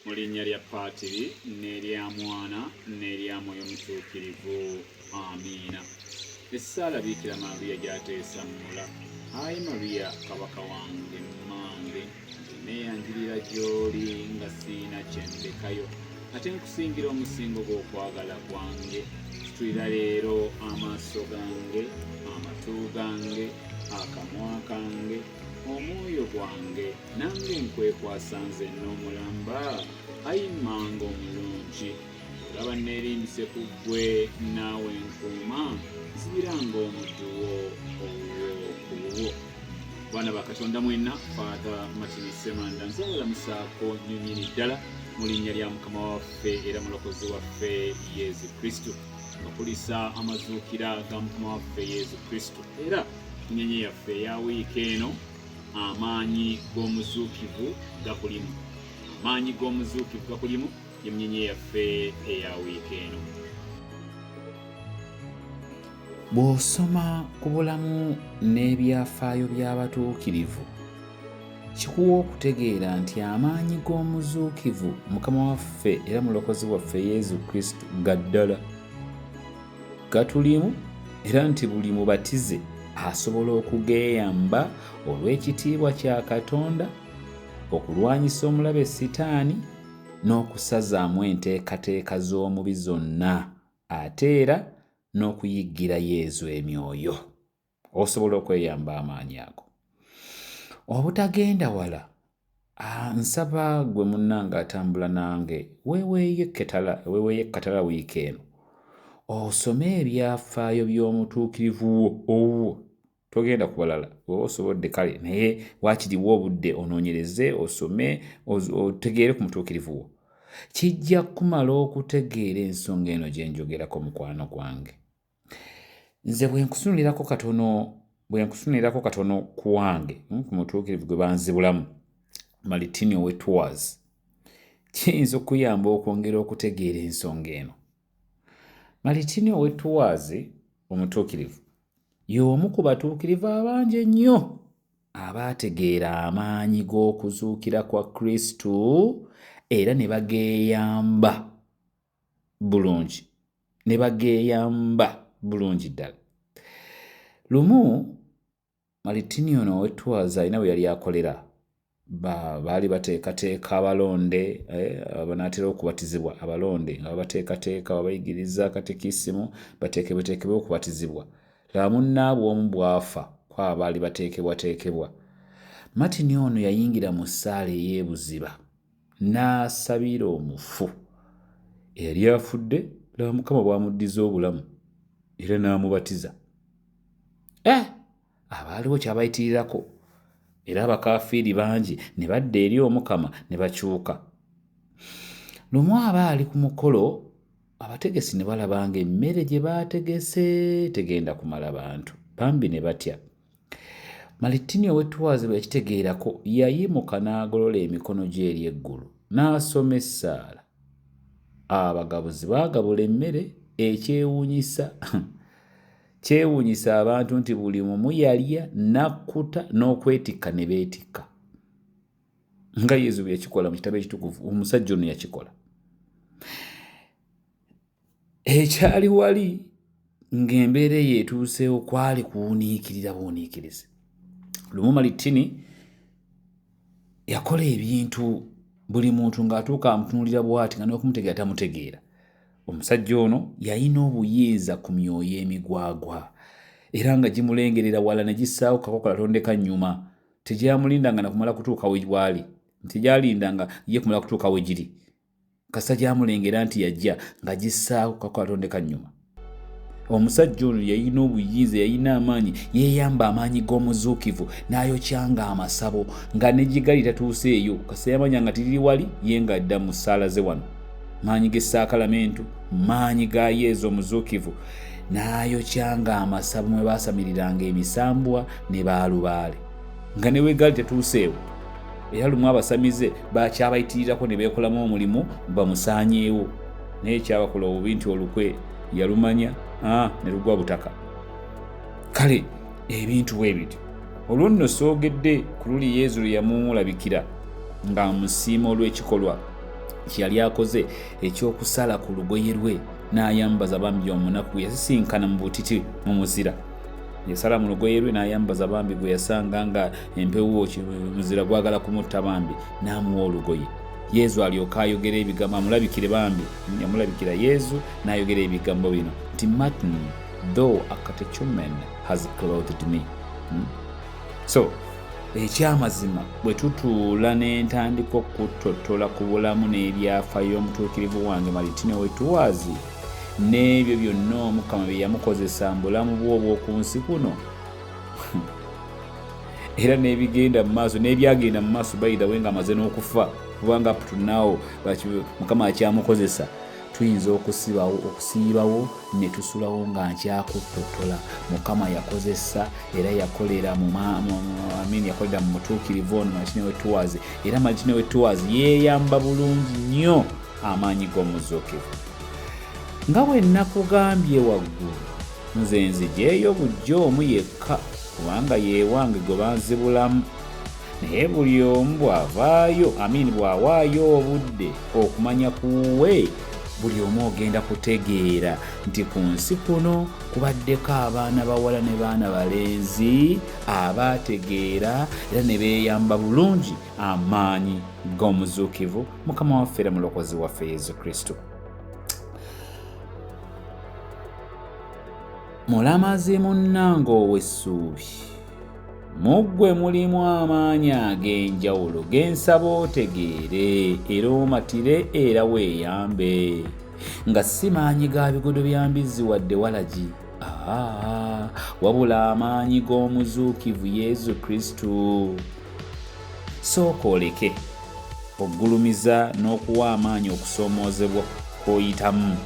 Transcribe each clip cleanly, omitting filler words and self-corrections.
mu linnya lya Paatiri n'erya Mwana n'erya Mwoyo Mutuukirivu. Amiina. Essaala Biikira Mariya gy'ateesammula. Ayi Mariya kabaka wange mmange, neeyanjulira gy'oli nga siina kye ndekayo, ate nkusingira omusingo gw'okwagala kwange. Situlira leero amaaso gange, amatu gange, akamwa kange, omwoyo gwange, nange nkwekwasa nze n'omulamba. Ayi mmange omulungi, olaba neerimbise ku ggwe, naawe nkuuma, nzibiranga omuddu wo owuwo ku bubwo. Baana ba Katonda mwenna, Father Martin Semanda nzabalamusaako nnyonnyini ddala mu linnya lya Mukama waffe era mulokozi waffe Yesu Kristo, okulisa amazuukira ga Mukama waffe Yesu Kristo. Era nnyonyi yaffe eya wiiki eno, amaanyi g'omuzuukivu gakulimu. Amaanyi g'omuzuukivu gakulimu y'emnyonyi yaffe eya wiiki eno. Bw'osoma ku bulamu n'ebyafaayo by'abatuukirivu, kikuwa okutegeera nti amaanyi g'omuzuukivu Mukama waffe era mulokozi waffe Yesu Kristo gaddala gatulimu, era nti buli mubatize asobola okugeeyamba olw'ekitiibwa kya Katonda, okulwanyisa omulabe Sitaani n'okusazaamu enteekateeka z'omubi zonna, ate era n'okuyiggira Yesu emyoyo. Osobola okweyamba amaanyi ago. Obutagenda wala, nsaba gwe munnange atambula nange weeweeyo ekkatala wiiki eno, osome ebyafaayo by'omutuukirivu owuwo. Togenda ku balala, oba osobodde kale, naye waakiriwo obudde onoonyereze, osome, otegeere ku mutuukirivu wo. Kijja kumala okutegeera ensonga eno gye njogerako, mukwano gwange. Nze bwe nkusunirako katono ku wange, ku mutuukirivu gwe banzibulamu, Martin Ow'Etours, kiyinza okuyamba okwongera okutegeera ensonga eno. Martin Ow'Etours omutuukirivu y'omu ku batuukirivu abangi ennyo abaategeera amaanyi g'okuzuukira kwa Kristo era ne bageeyamba bulungi ddala. Lumu Martin Ow'Etours alina we yali akolera, baali bateekateeka abalonde abanaatera okubatizibwa, abalonde nga babateekateeka, babayigiriza katekisimu bateekebweteekebwe okubatizibwa. Laba munnaabwe omu bw'afa ku abo baali bateekebwateekebwa. Martin ono yayingira mu ssaala ey'ebuziba n'asabira omufu eyali afudde. Laba Mukama bw'amuddiza obulamu era n'amubatiza. Abaaliwo kyabayitirirako, era abakaafiiri bangi ne badda eri Omukama ne bakyuka. Lumu abaali ku mukolo, abategesi ne balaba ng'emmere gye baategese tegenda kumala bantu, bambi ne batya. Martin Ow'Etours bwe yakitegeerako, yayimuka n'agolola emikono gye eri eggulu n'asoma essaala. Abagabuzi baagabula emmere, kyewuunyisa abantu nti buli omu yalya n'akkuta n'okwetikka ne beetikka. Nga Yesu bwe yakikola mu kitabo ekitukuvu, omusajja ono yakikola. Ekyali wali ng'embeera yeetuuseewo kwali kuwuniikirira buwuniikirize. Lumu Martin yakola ebintu buli muntu ng'atuuka amutunuulira bw'ati nga n'okumutegeera tamutegeera. Omusajja ono yalina obuyinza ku myoyo emigwagwa era nga gimulengerera wala ne gissaawo kakokola tondeka nnyuma. Tegyamulindanga na kumala kutuuka we waali, tegyalindanga ye kumala kutuuka we giri. Kasa gyamulengera nti yajja nga gissaawo kakokola tondeka nnyuma. Omusajja ono yalina obuyinza, yalina amaanyi, yeeyamba amaanyi g'omuzuukivu n'ayokyanga amasabo nga ne gigali tatuuseeyo. Kasa yamanya nga tiriri wali, ye ng'adda mu ssaala ze wano. Maanyi g'essaakalamentu, maanyi ga Yesu omuzuukivu, n'ayokyanga amasabo mwe baasamiriranga emisambwa ne baalubaale. Nga ne weegali tetuuseewo. Era lumu abasamize bakyabayitirirako ne beekolamu omulimu bamusaanyeewo. Naye kyabakola obubi nti olukwe yalumanya ne lugwa butaka. Kale ebintu bwe bityo. Olwo nno soogedde ku luli Yesu lwe yamulabikira ng'amusiima olw'ekikolwa kyeyali akoze ekyokusala ku lugoye lwe n'ayambaza bambi omunaku yasisinkana mu butiti mu muzira. Yasala mu lugoye lwe n'ayambaza bambi gwe yasanga nga empewo muzira gwagala kumutta bambi n'amuwa olugoye. Yezu alyoka ayogera ebigambo amulabikire bambi, yamulabikira Yezu n'ayogera ebigambo bino nti Martin, though a catechumen has clothed me. So ekyamazima bwe tutuula ne ntandika okutotola ku bulamu n'ebyafaayo omutuukirivu wange Martino Wetuwazi n'ebyo byonna Omukama bye yamukozesa mu bulamu bwe obw'oku nsi kuno era n'ebigenda mu maaso n'ebyagenda mu maaso by the way ng'amaze n'okufa, kubanga up to now Mukama akyamukozesa, tuyinza okusiibawo ne tusulawo nga nkyakutotola. Mukama yakozesa era yakolera yakolera mu mutuukirivu ono Martino Wetuwazi, era Martino Wetuwazi yeeyamba bulungi nnyo amaanyi g'omuzuukivu. Nga bwe nakugambye waggulu, nze nzijeeyo bujjo omu yekka kubanga yeewange gwe banzibulamu, naye buli omu bw'avaayo bw'awaayo obudde okumanya kuwe, buli omu ogenda kutegeera nti ku nsi kuno kubaddeko abaana bawala ne baana balenzi abaategeera era ne beeyamba bulungi amaanyi g'omuzuukivu Mukama waffe era mulokozi waffe Yesu Kristo. Mulamazi munnange ow'essuubi, mu ggwe mulimu amaanyi ag'enjawulo ge nsaba otegeere era omatire era weeyambe, nga si maanyi ga bigodo bya mbizzi wadde walagi, wabula amaanyi g'omuzuukivu Yesu Kristo. Sooka oleke oggulumiza n'okuwa amaanyi okusoomoozebwa kw'oyitamu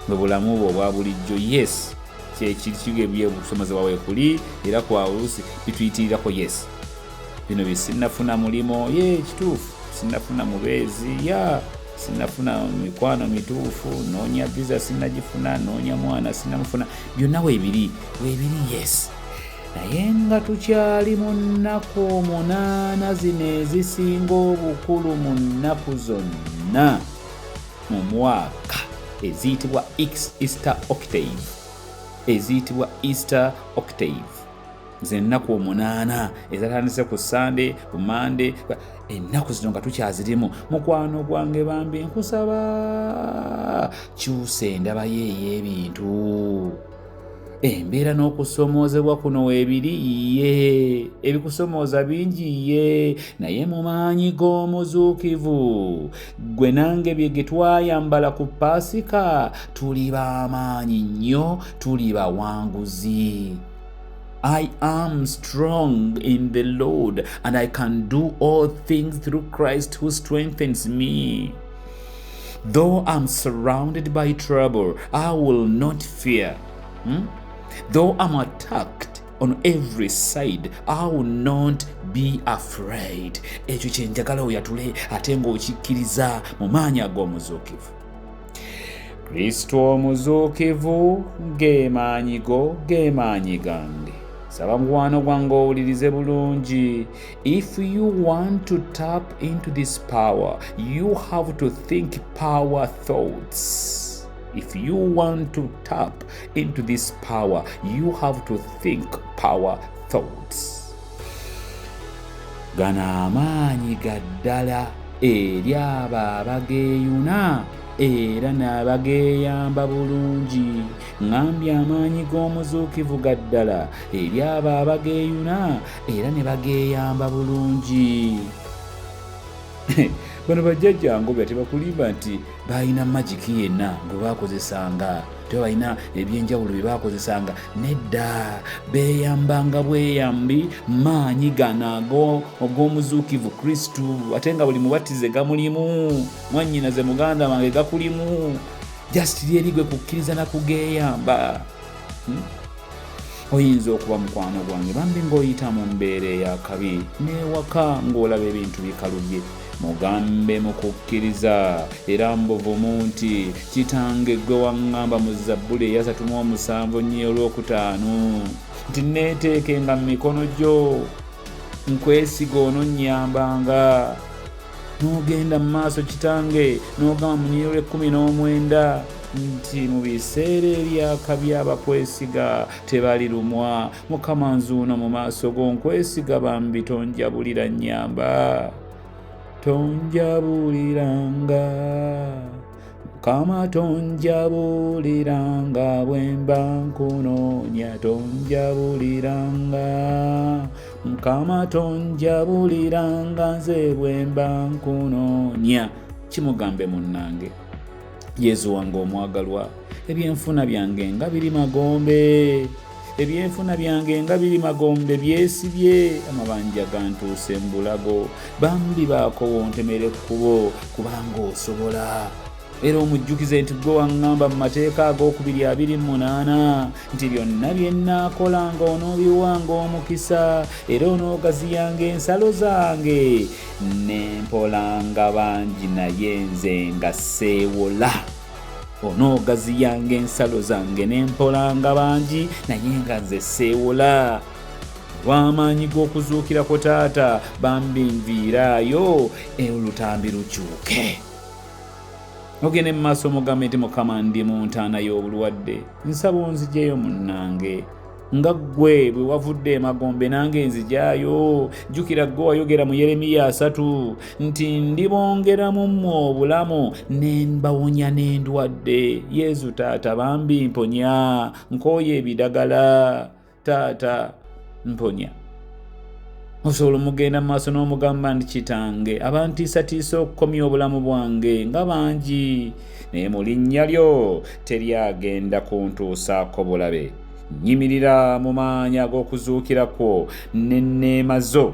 mu bulamu bwo obwa bulijjo. Yes, kyekiri okusomozebwa weekuli era kwa oluusi bituyitirirako yes. Bino bisinnafuna mulimo, kituufu, sinnafuna mubeezi, sinnafuna mikwano mituufu, noonya visa sinnagifuna, noonya mwana sinnamufuna, byonna weebiri yes. Naye nga tukyali mu nnaku 8 zino ezisinga obukulu mu nnaku zonna mu mwaka eziyitibwa Easter Octave. Ze ennaku 8 ezatandise ku Sunday, ku Monday, ennaku zino nga tukyazirimu. Mukwano gwange bambi nkusaba kyusa endaba y'ebintu. Embeera n'okusoomoozebwa kuno weebiri ebikusomooza bingi naye mu maanyi g'omuzuukivu gwe nange bye ge twayambala ku Paasika tuli b'amaanyi nnyo, tuli bawanguzi. I am strong in the Lord and I can do all things through Christ who strengthens me. Though I'm surrounded by trouble, I will not fear. Though I'm attacked on every side, I will not be afraid. Ekyo kye njagala oyatule ate ng'okikkiriza mu maanyi ag'omuzuukivu. Kristo omuzuukivu ge maanyi gange. Saba mukwano gwange owulirize bulungi. If you want to tap into this power, you have to think power thoughts. If you want to tap into this power, you have to think power thoughts. Gano amaanyi gaddala eri abo abageeyuna era n'abageeyamba bulungi. Ngambye amaanyi g'omuzuukivu gaddala eri abo abageeyuna era ne bageeyamba bulungi. Bano bajjajjangu bwe tebakulimba nti balina magiki yenna gwe baakozesanga, tebalina ebyenjawulo bye baakozesanga. Nedda, beeyambanga bweyambi maanyi gano ag'omuzuukivu Kristu, ate nga buli mubatize gamulimu, mwannyinaze muganda wange gakulimu, just lyeri gwe kukkiriza na kugeeyamba. Oyinza okuba mukwano gwange bambi ng'oyita mu mbeera ey'akabi n'ewaka ng'olaba ebintu bikalubye. Mugambe mu kukkiriza era mbuvumu nti kitange gwe waŋŋamba mu Zabbuli eya 37:5 nti neeteekenga mu mikono gyo, nkwesiga ononnyambanga. Nneeteekenga mu mikono gyo, nkwesiga ononnyambanga. n'ogenda mu maaso kitange n'ogamba mu Nnyiriri 19 nti mu biseera ebyakabi abakwesiga tebalirumwa. Mukama nzuuno mu maaso go nkwesiga bambi tonjabulira nnyamba. Tonjabuliranga Mukama, tonjabuliranga bwe mba nkunoonya. Tonjabuliranga Mukama, tonjabuliranga nze bwe mba nkunoonya. Kimugambe munnange, Yesu wange omwagalwa, ebyenfuna byange nga biri magombe. Ebyenfuna byange nga biri magombe byesibye, amabanja gantuuse mu bulago. Bambi baako wontemere ekkubo kubanga osobola. Era omujjukize nti gwe waŋŋamba mu mateeka ag'okubiri 28 nti byonna bye nnaakolanga onoobiwanga omukisa, era onoogaziyanga ensalo zange. N'empolanga bangi naye nze nga seewola. Onoogaziyanga ensalo zange n'empolanga bangi naye nga nze seewola. Lw'amaanyi g'okuzuukirako Taata, bambi nviiraayo olutambi lukyuke. Ogende mu maaso omugambe nti Mukama, ndi mu ntaana y'obulwadde, nsaba onziggyeyo munnange. Nga ggwe bwe wavudde emagombe nange nzigyayo. Jjukira ggwe wayogera mu Yeremiya 3 nti ndibongeramu mmwe obulamu ne mbawonya n'endwadde. Yesu Taata, bambi mponya. Nkooye ebidagala Taata, mponya. Osobola omugenda mu maaso n'omugamba nti Kitange, abantiisatiisa okukomya obulamu bwange nga bangi, naye mu linnya lyo teryagenda kuntuusaako bulabe. Nyimirira mu maanyi ag'okuzuukirako n'enneema zo,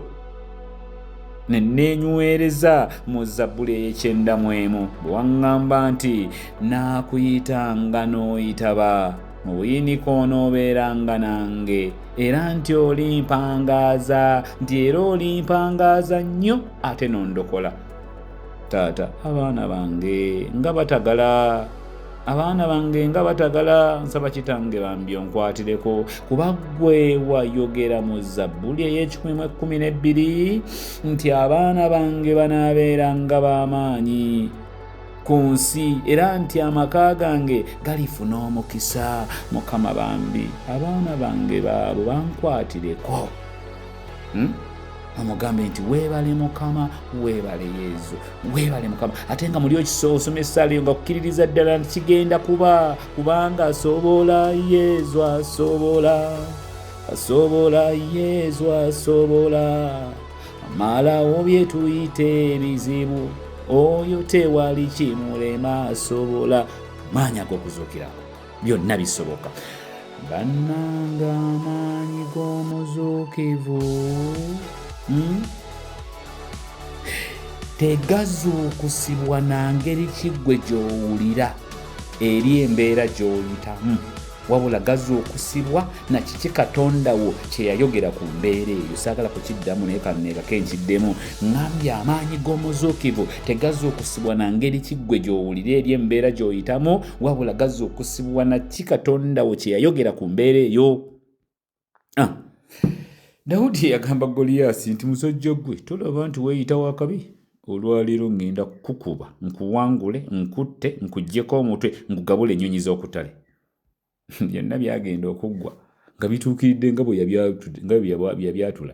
ne neenywereza mu Zabbuli ey'Ekyenda-mu-1 bwe waŋŋamba nti naakuyitanga n'oyitaba, mu buyinike onoobeeranga nange, era nti olimpangaaza, nti era olimpangaaza nnyo ate n'ondokola. Taata, abaana bange nga batagala, nsaba Kitange bambi onkwatireko, kuba ggwe wayogera mu Zabbuli ey'Ekimu 12 nti abaana bange banaabeeranga b'amaanyi ku nsi, era nti amaka gange galifuna omukisa. Mukama, bambi abaana bange baabo bankwatireko. Omugambe nti weebale Mukama, weebale Yesu, weebale Mukama. Ate nga muli osoma essaala eyo nga kukkiririza ddala nti kigenda kuba, kubanga asobola Yesu, asobola Yesu, asobola. Amalawo bye tuyita ebizibu, oyo tewali kimulema, asobola. Maanyi ag'okuzuukirako byonna bisoboka. Bannanga amaanyi g'omuzuukivu tegazuukusibwa na ngeri ki ggwe gy'owulira eri embeera gy'oyitamu, wabula gazuukusibwa na kiki Katonda wo kye yayogera ku mbeera eyo. Saagala kukiddamu naye kanneeka kenkiddemu. Ngambye amaanyi g'omuzuukivu tegazuukusibwa na ngeri ki ggwe gy'owulira eri embeera gy'oyitamu, wabula gazuukusibwa na ki Katonda wo kye yayogera ku mbeera eyo. Dawudi yagamba Goliyaasi nti musajja gwe, tolaba nti weeyita wakabi? Olwaleero ngenda kukuba, nkuwangule, nkutte, nkuggyeko omutwe, nkugabule ennyonyi z'okutale. Byonna byagenda okuggwa nga bituukiridde nga bwe yabyatula.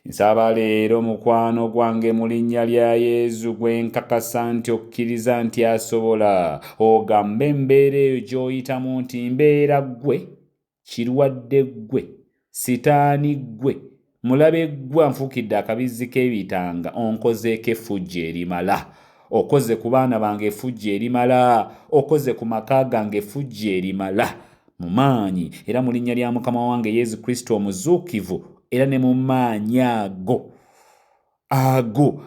Nsaba leero mukwano gwange mu linnya lya Yesu, gwe nkakasa nti okkiriza nti asobola, ogambe embeera eyo gy'oyitamu nti mbeera ggwe, kirwadde ggwe, sitaani ggwe, mulabe ggwe anfuukidde akabizzi k'ebitanga, onkozeeko effujjo erimala. Okoze ku baana bange effujjo erimala, okoze ku maka gange effujjo erimala, mu maanyi era mu linnya lya Mukama wange Yesu Kristo omuzuukivu, era ne mu maanyi ago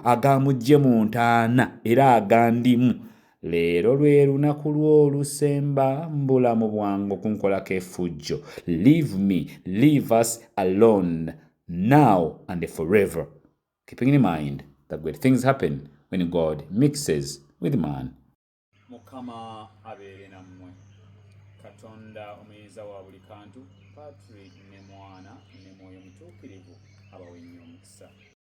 agamugye mu ntaana era agandimu. Leero lwe lunaku lw'olusemba mu bulamu bwange okunkolako effujjo. Leave me, leave us alone, now and forever. Keeping in mind that great things happen when God mixes with man. Mukama abeere nammwe. Katonda omuyiza wa buli kantu, Patrick ne Mwana ne Mwoyo Mutuukirivu abawe nnyo omukisa.